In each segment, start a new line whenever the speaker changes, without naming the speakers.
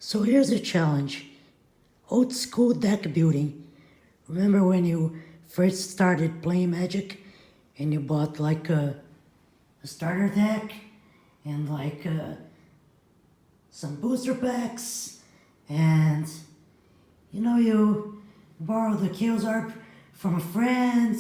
So here's a challenge. Old school deck building. Remember when you first started playing Magic and you bought like a starter deck and like some booster packs and you borrowed the Chaos Orb from a friend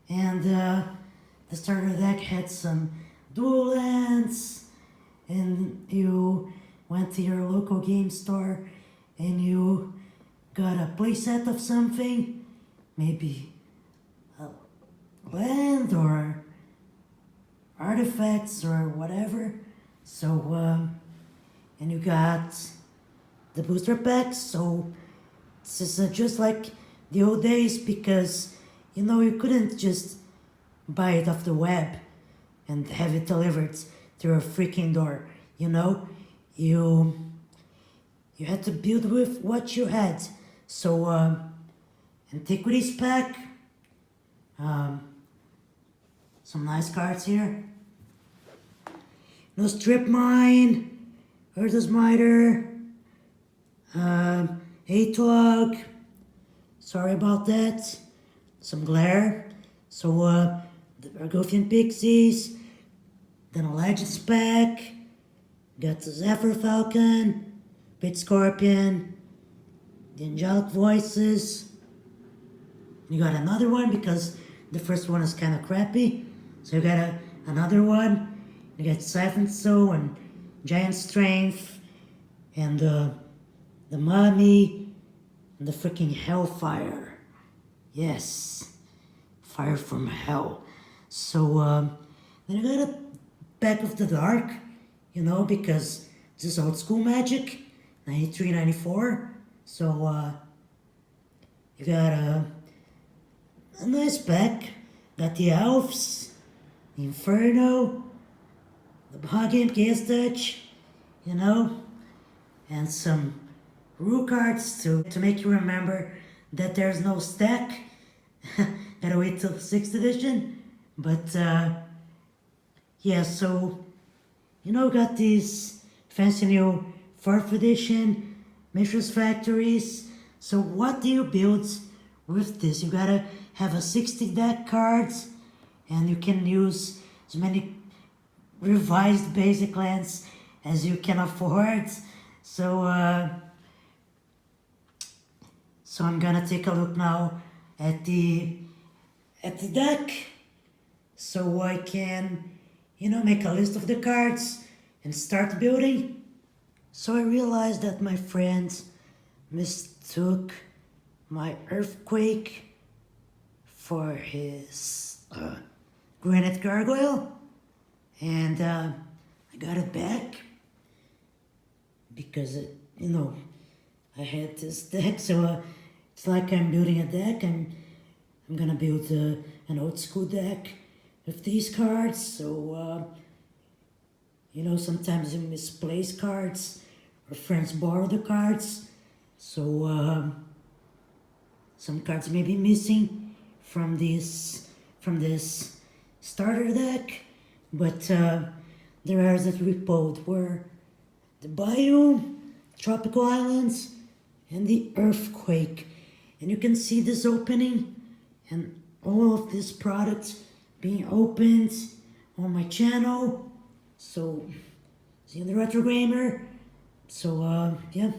and the starter deck had some dual lands and you went to your local game store and you got a playset of something, maybe a land or artifacts or whatever. So, and you got the booster packs. So this is just like the old days because you couldn't just buy it off the web and have it delivered to your freaking door. You had to build with what you had. So antiquities pack, some nice cards here. No strip mine, Earth's Miter, Atog. Sorry about that. Some glare. So the Argothian Pixies, then a Legends pack. Got the Zephyr Falcon, Pit Scorpion, the Angelic Voices. You got another one because the first one is kind of crappy. So you got another one. You got Siphon Soul and Giant Strength and the Mummy and the freaking Hellfire. Yes, Fire from Hell. So then you got a Back of the Dark, because this is old school Magic, 93, 94. So you got a nice pack. Got the Elves, the Inferno, the Bahagam Chaos Touch, and some rule cards to make you remember that there's no stack. Gotta wait till 6th edition. But yeah, so got these fancy new 4th edition Mishra's Factories. So what do you build with this? You gotta have a 60 deck cards, and you can use as many revised basic lands as you can afford. So I'm gonna take a look now at the deck, so I can make a list of the cards and start building. So I realized that my friend mistook my Earthquake for his Granite Gargoyle, and I got it back because I had this deck. So it's like I'm building a deck. I'm gonna build an old school deck with these cards. So sometimes you misplace cards or friends borrow the cards. So some cards may be missing from this starter deck, but there are that we pulled were the Biome, Tropical Islands, and the Earthquake. And you can see this opening and all of these products being opened on my channel. So see in the Retro Gamer. So yeah.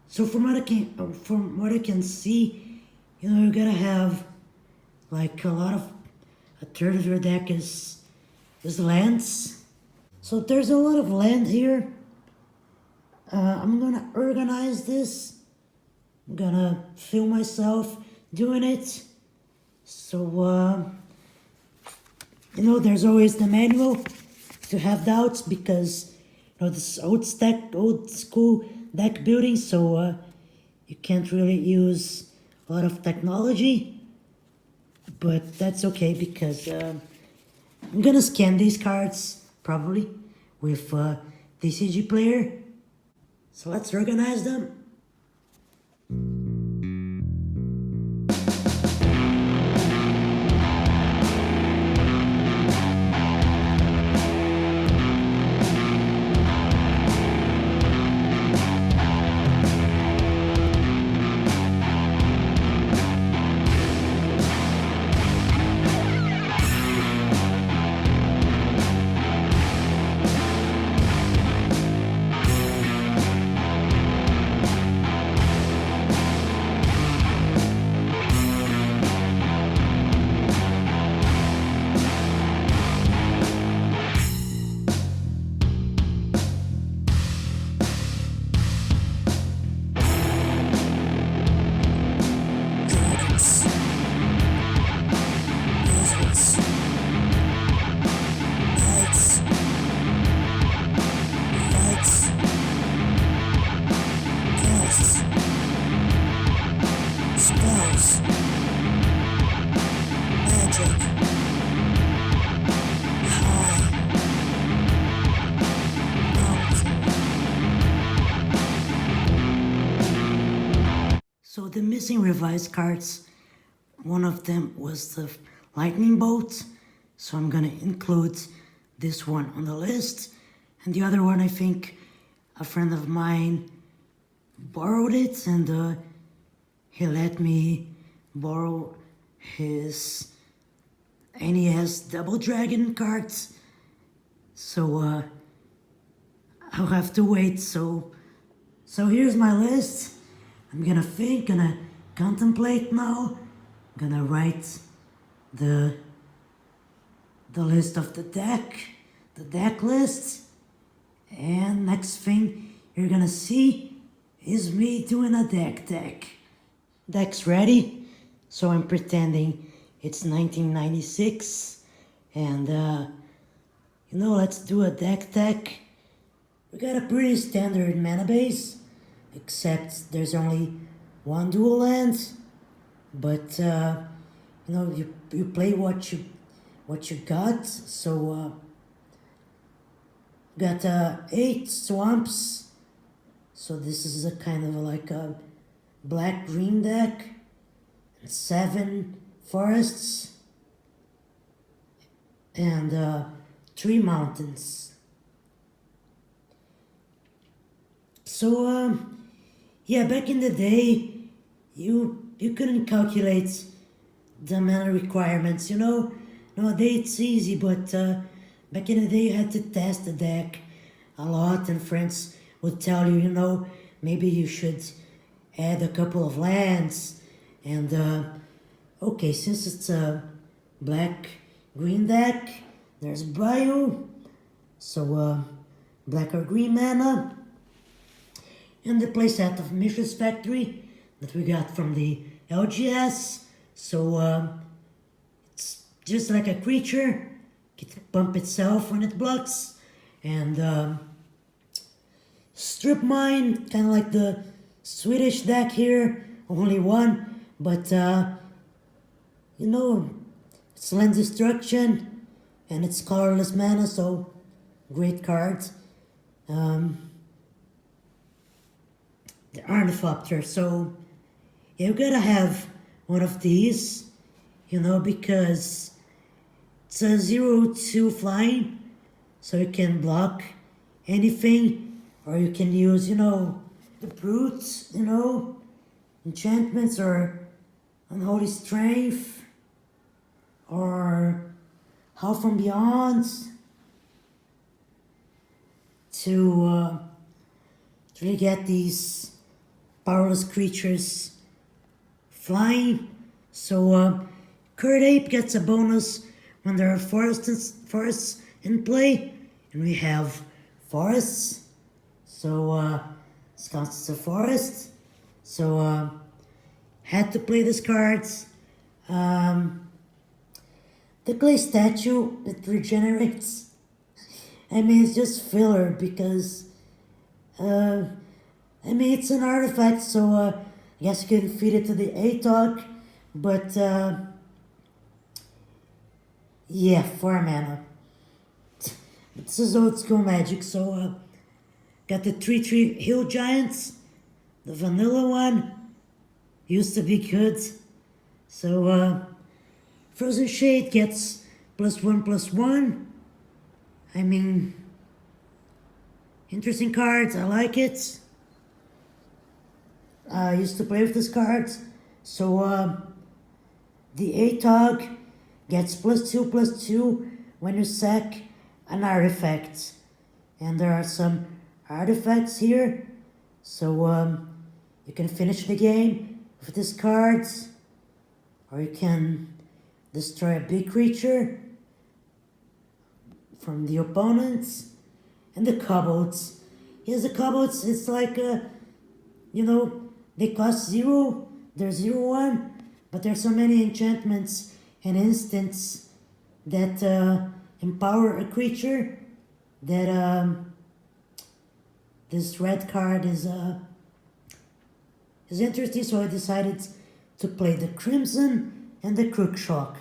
So from what I can see, you gotta have like a third of your deck is lands. So there's a lot of land here. I'm gonna organize this. I'm gonna film myself doing it. So there's always the manual to have doubts because this old school deck building, so you can't really use a lot of technology, but that's okay because I'm gonna scan these cards probably with TCG Player. So let's organize them. the missing revised cards, one of them was the lightning bolt, so I'm gonna include this one on the list. And the other one, I think a friend of mine borrowed it, and he let me borrow his NES Double Dragon cards. So I'll have to wait. So here's my list. I'm gonna think, gonna contemplate now. I'm gonna write the list of the deck list. And next thing you're gonna see is me doing a deck. Deck's ready, so I'm pretending it's 1996, and let's do a deck. We got a pretty standard mana base, except there's only one dual land. But you play what you got. So got 8 swamps. So this is a kind of like a black-green deck. 7 forests and 3 mountains. So yeah, back in the day, you couldn't calculate the mana requirements. Nowadays it's easy, but back in the day you had to test the deck a lot, and friends would tell you, maybe you should add a couple of lands. And okay, since it's a black-green deck, there's bio, so black or green mana, and the playset of Mishra's Factory that we got from the LGS. So it's just like a creature, it can pump itself when it blocks, and Strip Mine, kind of like the Swedish deck here, only one, but it's land destruction and it's colorless mana, so great card. The Ornithopter, so you gotta have one of these, because it's a 0/2 flying, so you can block anything, or you can use, the brutes, enchantments, or unholy strength, or Howl from Beyond to really get these powerless creatures flying. So Curd Ape gets a bonus when there are forests in play, and we have forests. So this counts as a forest. So had to play these cards. The clay statue, it regenerates. It's just filler because it's an artifact, so I guess you can feed it to the ATOG, but yeah, 4 mana. This is old school Magic, so got the 3/3 Hill Giants, the vanilla one, used to be good. So Frozen Shade gets +1/+1. Interesting cards, I like it. I used to play with these cards. So the ATOG gets +2/+2 when you sack an artifact. And there are some artifacts here. So you can finish the game with these cards, or you can destroy a big creature from the opponents. And the kobolds. Yes, the kobolds, it's like, they cost 0, they're 0/1, but there's so many enchantments and instants that empower a creature that this red card is interesting, so I decided to play the Crimson and the Crookshank.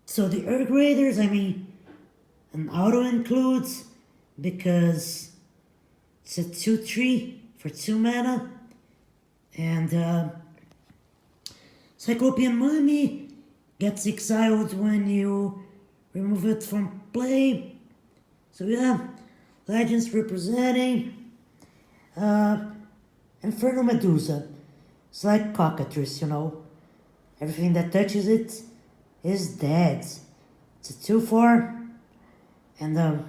So the Earth Raiders, an auto includes because it's a 2/3 for 2 mana. And Cyclopean Mummy gets exiled when you remove it from play. So yeah, Legends representing Infernal Medusa. It's like Cockatrice, you know. Everything that touches it is dead. It's a 2/4. And the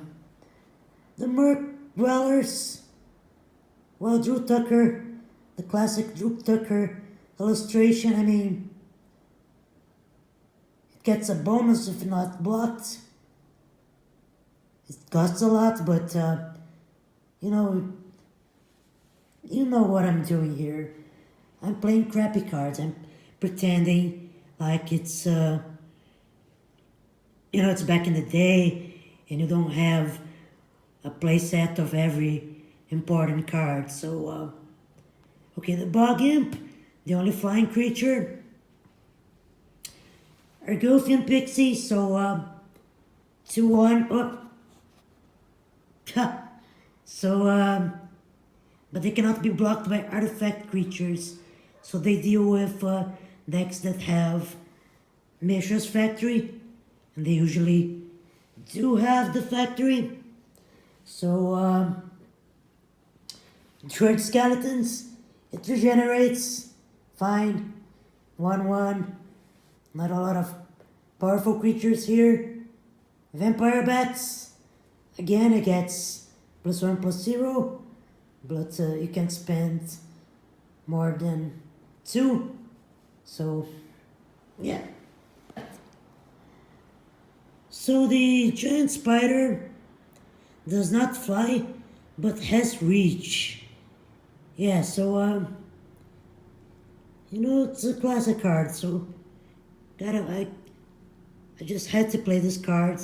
Merc Dwellers. Well, Drew Tucker, the classic Drew Tucker illustration. I mean, it gets a bonus if not blocked. It costs a lot, but you know what I'm doing here. I'm playing crappy cards. I'm pretending like it's it's back in the day, and you don't have a playset of every important card. So okay, the Bog Imp, the only flying creature. Argothian Pixie, so 2/1. Oh. So but they cannot be blocked by artifact creatures, so they deal with decks that have Mishra's Factory, and they usually do have the factory. So Dread Skeletons, it regenerates, fine, 1/1, not a lot of powerful creatures here. Vampire Bats, again it gets +1/+0, but you can spend more than 2, so yeah. So the Giant Spider does not fly, but has reach. Yeah, so it's a classic card, so I just had to play this card.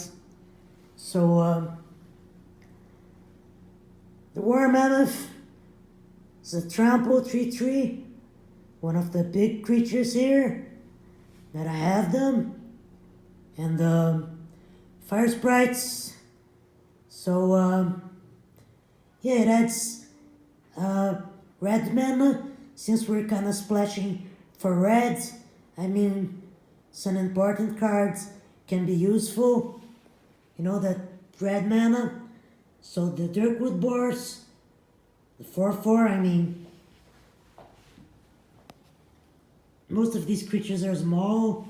So the War Mammoth is a trample 3/3, one of the big creatures here that I have them, and Fire Sprites. So yeah, it adds red mana, since we're kind of splashing for red. I mean, some important cards can be useful, that red mana. So the Dirkwood Boars, the 4/4, I mean, most of these creatures are small,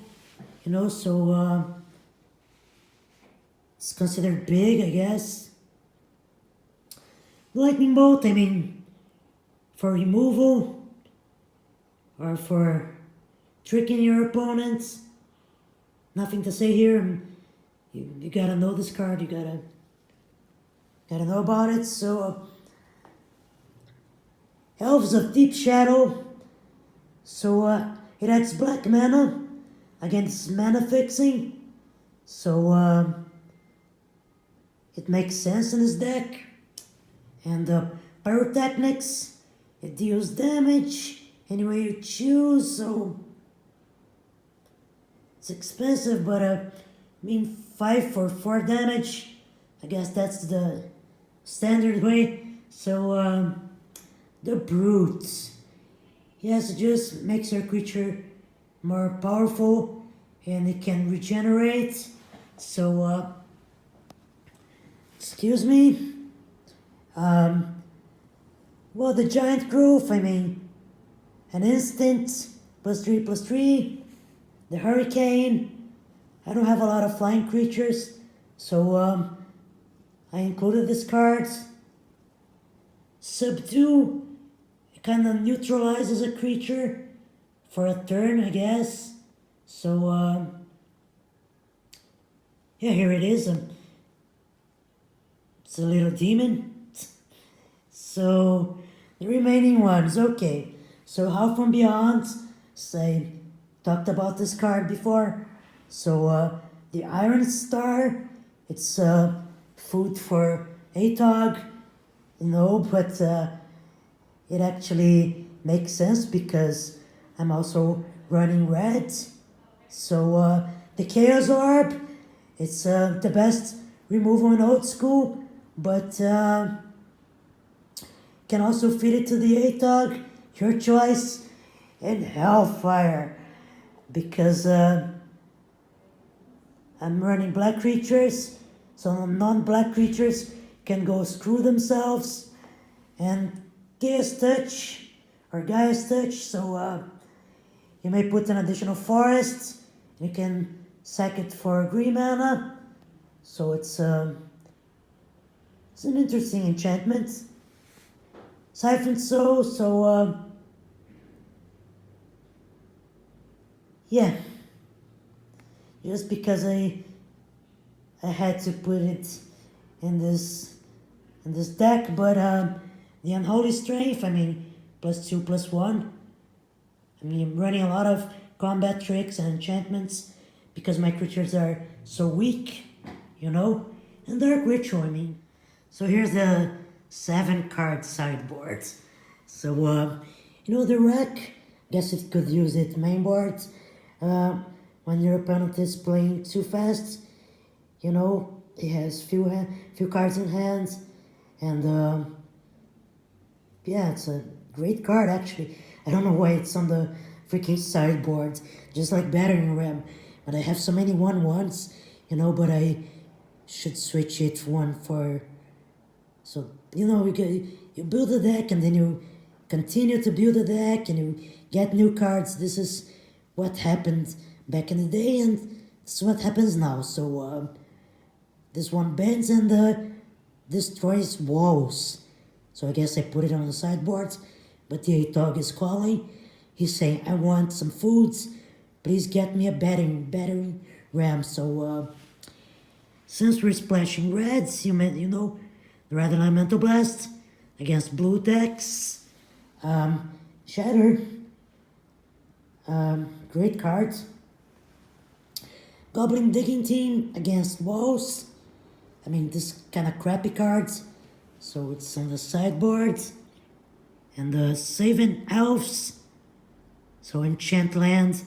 so it's considered big, I guess. Lightning Bolt, I mean, for removal or for tricking your opponents. Nothing to say here. You gotta know this card. You gotta know about it. So Elves of Deep Shadow. So it adds black mana against mana fixing. So it makes sense in this deck. And Pyrotechnics, it deals damage any way you choose. So it's expensive, but 5 for 4 damage. I guess that's the standard way. So the Brute. Yes, it just makes your creature more powerful, and it can regenerate. So excuse me. Well, the Giant Growth, I mean, an instant, +3/+3. The Hurricane, I don't have a lot of flying creatures, so I included this card. Subdue, it kind of neutralizes a creature for a turn, I guess. So yeah, here it is. It's a little demon. So the remaining ones, okay. So Howl from Beyond, say, talked about this card before. So the Iron Star, it's food for Atog, but it actually makes sense because I'm also running red. So the Chaos Orb, it's the best removal in old school, but Can also feed it to the ATOG, your choice, and Hellfire. Because I'm running black creatures, so non-black creatures can go screw themselves. And Chaos Touch, or Gaia's Touch, so you may put an additional forest, you can sack it for green mana, so it's an interesting enchantment. Siphon Soul, so yeah, just because I had to put it in this deck, but the Unholy Strength, I mean, +2/+1. I mean, I'm running a lot of combat tricks and enchantments because my creatures are so weak, you know? And Dark Ritual, I mean. So here's the 7-card sideboard. So, the rack, guess it could use it mainboard. When your opponent is playing too fast, he has few cards in hand, and yeah, it's a great card actually. I don't know why it's on the freaking sideboard, just like Battering Ram. But I have so many 1/1s, but I should switch it one for. So, you build a deck and then you continue to build a deck and you get new cards. This is what happened back in the day and this is what happens now. So, this one bends and destroys walls. So I guess I put it on the sideboard, but the ATOG is calling. He's saying, I want some foods. Please get me a battering ram. So since we're splashing reds, the Red Elemental Blast against blue decks. Shatter. Great cards. Goblin Digging Team against walls. I mean, this kind of crappy cards. So it's on the sideboard. And the Saving Elves. So enchant land.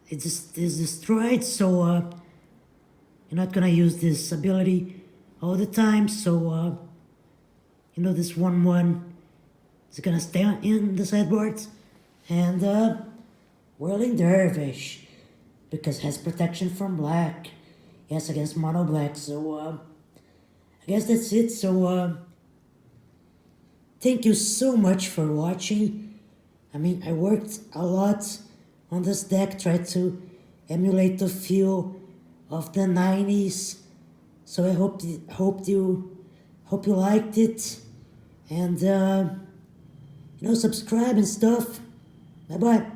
It is destroyed. So you're not gonna use this ability all the time. So this 1/1 is gonna stay in the sideboard. And Whirling Dervish, because it has protection from black. Yes, against mono black. So I guess that's it. So thank you so much for watching. I mean, I worked a lot on this deck, tried to emulate the feel of the 90s. So I hope you liked it, and subscribe and stuff. Bye bye.